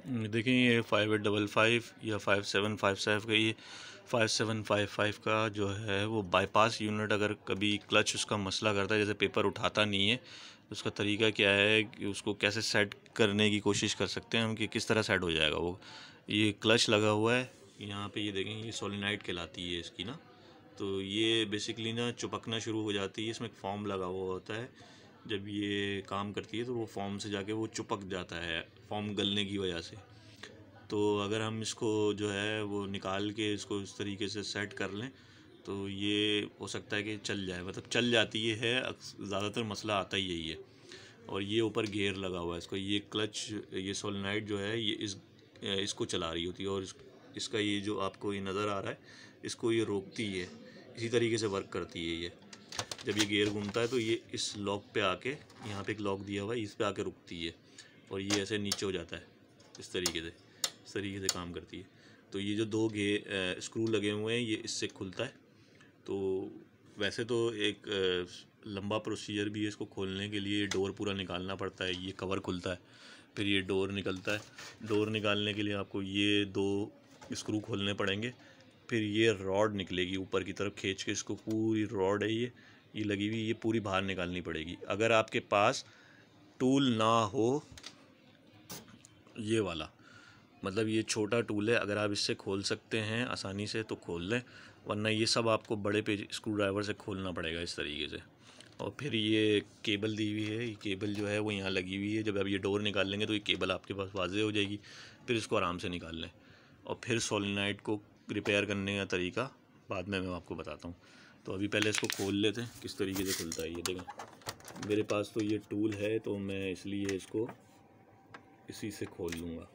देखें ये 5855 या 5757 का, ये 5755 का जो है वो बाईपास यूनिट अगर कभी क्लच उसका मसला करता है, जैसे पेपर उठाता नहीं है, तो उसका तरीका क्या है कि उसको कैसे सेट करने की कोशिश कर सकते हैं हम कि किस तरह सेट हो जाएगा वो। ये क्लच लगा हुआ है यहाँ पे, ये देखें ये सोलेनाइड कहलाती है इसकी ना। तो ये बेसिकली ना चिपकना शुरू हो जाती है, इसमें एक फॉर्म लगा हुआ होता है। जब ये काम करती है तो वो फॉर्म से जाके वो चिपक जाता है, फॉर्म गलने की वजह से। तो अगर हम इसको जो है वो निकाल के इसको इस तरीके से सेट कर लें तो ये हो सकता है कि चल जाए, मतलब चल जाती है। ज़्यादातर मसला आता ही यही है। और ये ऊपर गियर लगा हुआ है इसको, ये क्लच, ये सोलेनाइड जो है ये इसको चला रही होती है। और इसका ये जो आपको ये नज़र आ रहा है, इसको ये रोकती है, इसी तरीके से वर्क करती है ये। जब ये गियर घूमता है तो ये इस लॉक पे आके, यहाँ पे एक लॉक दिया हुआ है, इस पे आके रुकती है और ये ऐसे नीचे हो जाता है। इस तरीके से काम करती है। तो ये जो दो स्क्रू लगे हुए हैं, ये इससे खुलता है। तो वैसे तो एक लंबा प्रोसीजर भी है इसको खोलने के लिए। डोर पूरा निकालना पड़ता है, ये कवर खुलता है, फिर ये डोर निकलता है। डोर निकालने के लिए आपको ये दो स्क्रू खोलने पड़ेंगे, फिर ये रॉड निकलेगी ऊपर की तरफ खींच के, इसको पूरी रॉड है ये लगी हुई, ये पूरी बाहर निकालनी पड़ेगी। अगर आपके पास टूल ना हो, ये वाला, मतलब ये छोटा टूल है, अगर आप इससे खोल सकते हैं आसानी से तो खोल लें, वरना ये सब आपको बड़े पे स्क्रू ड्राइवर से खोलना पड़ेगा इस तरीके से। और फिर ये केबल दी हुई है, ये केबल जो है वो यहाँ लगी हुई है। जब आप ये डोर निकाल लेंगे तो ये केबल आपके पास वाज़ेह हो जाएगी, फिर इसको आराम से निकाल लें। और फिर सोलेनाइड को रिपेयर करने का तरीका बाद में मैं आपको बताता हूँ। तो अभी पहले इसको खोल लेते हैं किस तरीके से खुलता है। ये देखें मेरे पास तो ये टूल है, तो मैं इसलिए इसको इसी से खोल लूँगा,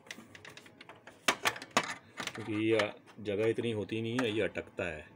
क्योंकि ये जगह इतनी होती नहीं है, ये अटकता है।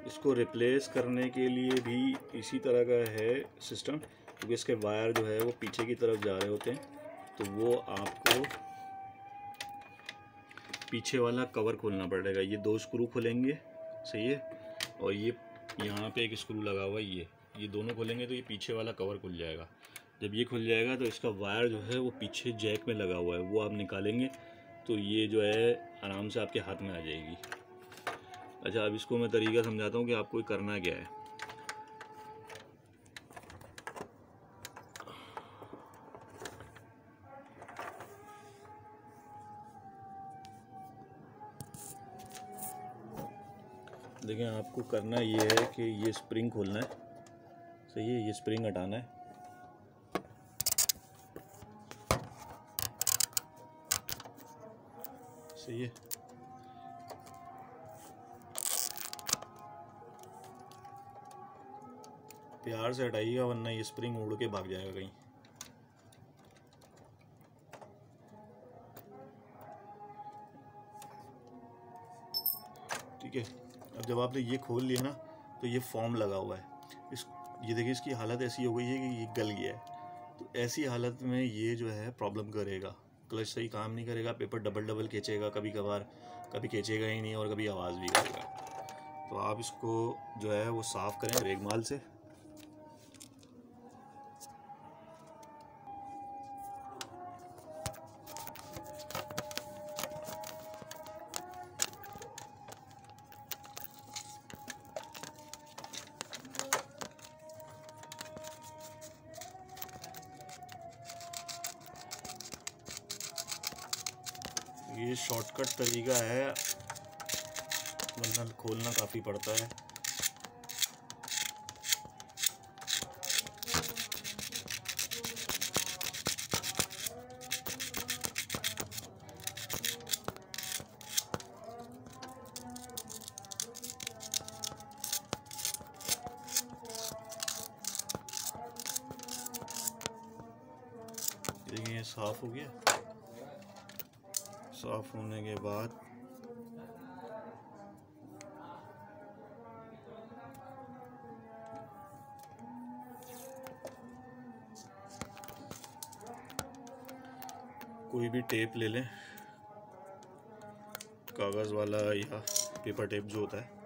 इसको रिप्लेस करने के लिए भी इसी तरह का है सिस्टम, क्योंकि इसके वायर जो है वो पीछे की तरफ जा रहे होते हैं, तो वो आपको पीछे वाला कवर खोलना पड़ेगा। ये दो स्क्रू खुलेंगे, सही है, और ये यहाँ पे एक स्क्रू लगा हुआ है, ये दोनों खोलेंगे तो ये पीछे वाला कवर खुल जाएगा। जब ये खुल जाएगा तो इसका वायर जो है वो पीछे जैक में लगा हुआ है, वो आप निकालेंगे तो ये जो है आराम से आपके हाथ में आ जाएगी। अच्छा, अब इसको मैं तरीका समझाता हूँ कि आपको करना क्या है। देखें, आपको करना ये है कि ये स्प्रिंग खोलना है, सही है, ये स्प्रिंग हटाना है। सही है, प्यार से हटाइएगा वरना ये स्प्रिंग उड़ के भाग जाएगा कहीं। ठीक है, अब जब आपने ये खोल लिया ना तो ये फॉर्म लगा हुआ है, ये देखिए इसकी हालत ऐसी हो गई है कि ये गल गया है। तो ऐसी हालत में ये जो है प्रॉब्लम करेगा, क्लच सही काम नहीं करेगा, पेपर डबल डबल खींचेगा कभी कभार, कभी खींचेगा ही नहीं और कभी आवाज़ भी करेगा। तो आप इसको जो है वो साफ़ करें रेगमाल से। ये शॉर्टकट तरीका है, वरना खोलना काफ़ी पड़ता है। ये साफ़ हो गया। साफ़ होने के बाद कोई भी टेप ले लें, कागज़ वाला या पेपर टेप जो होता है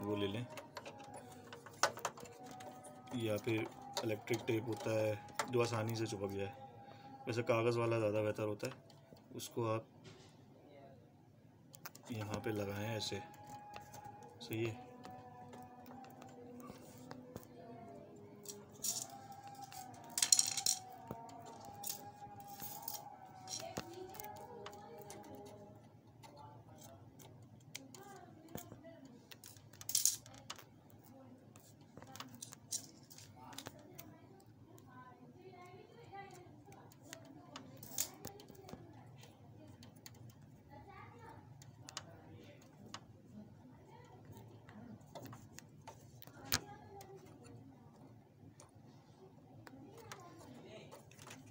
वो ले लें, या फिर इलेक्ट्रिक टेप होता है जो आसानी से चिपक जाए। वैसे कागज़ वाला ज़्यादा बेहतर होता है। उसको आप यहाँ पे लगाएं ऐसे, सही है।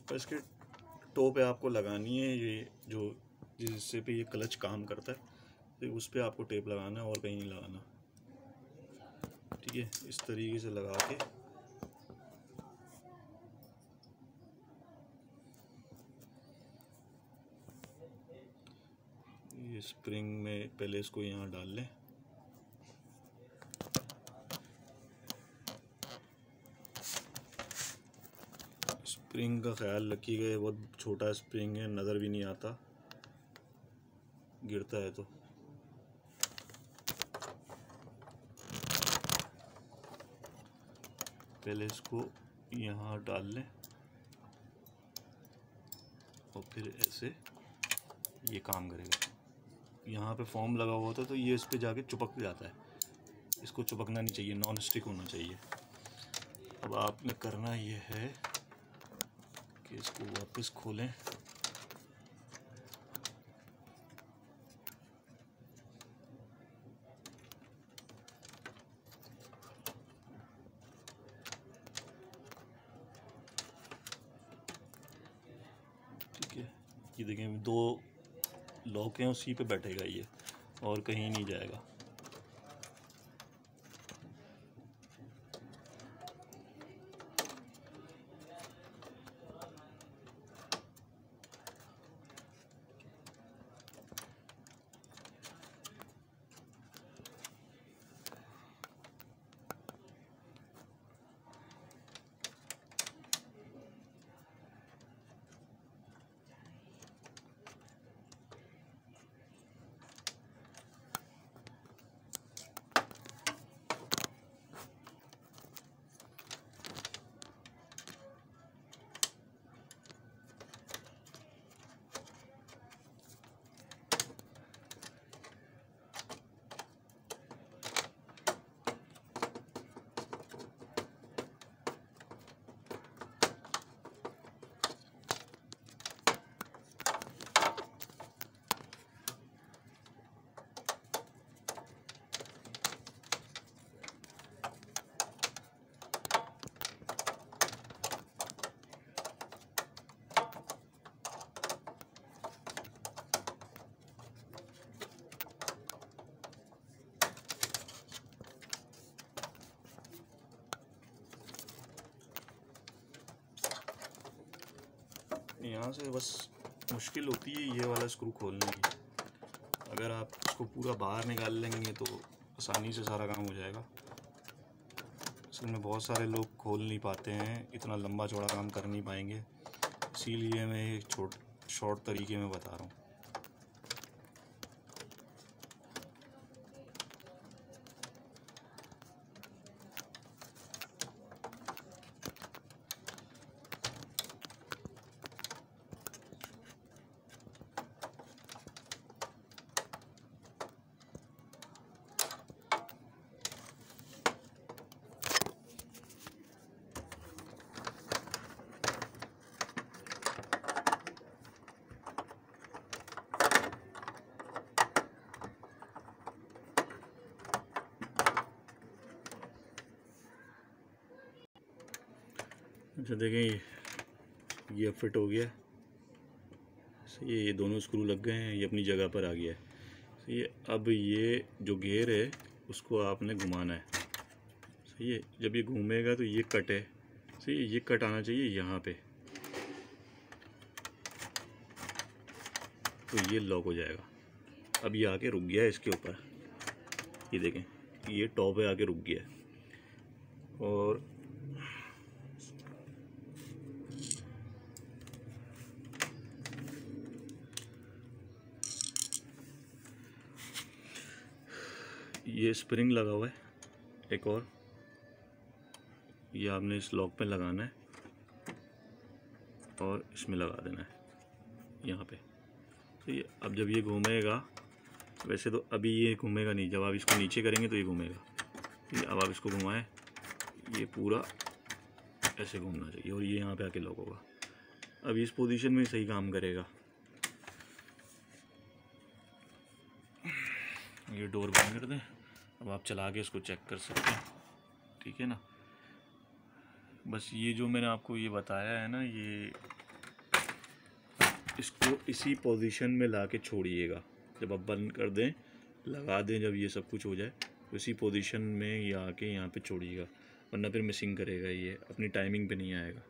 तो इसके टो पे आपको लगानी है ये जो जिससे पे ये क्लच काम करता है, तो उस पे आपको टेप लगाना है और कहीं नहीं लगाना। ठीक है, इस तरीके से लगा के ये स्प्रिंग में पहले इसको यहाँ डाल लें। स्प्रिंग का ख्याल रखिएगा, बहुत छोटा स्प्रिंग है, नज़र भी नहीं आता गिरता है तो। पहले इसको यहाँ डाल लें और फिर ऐसे ये काम करेगा। यहाँ पे फॉर्म लगा हुआ होता है तो ये इस पे जाके चिपक जाता है। इसको चिपकना नहीं चाहिए, नॉन स्टिक होना चाहिए। अब आपने करना ये है कि इसको वापस खोलें, ठीक है। ये देखें 2 लॉक हैं, उसी पे बैठेगा ये और कहीं नहीं जाएगा। यहाँ से बस मुश्किल होती है ये वाला स्क्रू खोलने की। अगर आप इसको पूरा बाहर निकाल लेंगे तो आसानी से सारा काम हो जाएगा। असल में बहुत सारे लोग खोल नहीं पाते हैं, इतना लंबा चौड़ा काम कर नहीं पाएंगे, इसीलिए मैं एक शॉर्ट तरीके में बता रहा हूँ। अच्छा देखें ये अब फिट हो गया सही है। ये दोनों स्क्रू लग गए हैं, ये अपनी जगह पर आ गया है सही है। अब ये जो गियर है उसको आपने घुमाना है सही है। जब ये घूमेगा तो ये कट है सही है, ये कट आना चाहिए यहाँ पे, तो ये लॉक हो जाएगा। अब ये आके रुक गया है इसके ऊपर, ये देखें ये टॉप पे आके रुक गया है। और ये स्प्रिंग लगा हुआ है एक और, ये आपने इस लॉक पे लगाना है और इसमें लगा देना है यहाँ पे। तो ये अब जब ये घूमेगा, वैसे तो अभी ये घूमेगा नहीं, जब आप इसको नीचे करेंगे तो ये घूमेगा। ये अब आप इसको घुमाएं, ये पूरा ऐसे घूमना चाहिए और ये यहाँ पे आके लॉक होगा। अब इस पोजीशन में सही काम करेगा। ये डोर बंद कर दें, अब आप चला के इसको चेक कर सकते हैं, ठीक है ना। बस ये जो मैंने आपको ये बताया है ना, ये इसको इसी पोजीशन में ला के छोड़िएगा। जब आप बंद कर दें, लगा दें, जब ये सब कुछ हो जाए तो इसी पोजीशन में ये आके यहाँ पे छोड़िएगा, वरना फिर मिसिंग करेगा, ये अपनी टाइमिंग पे नहीं आएगा।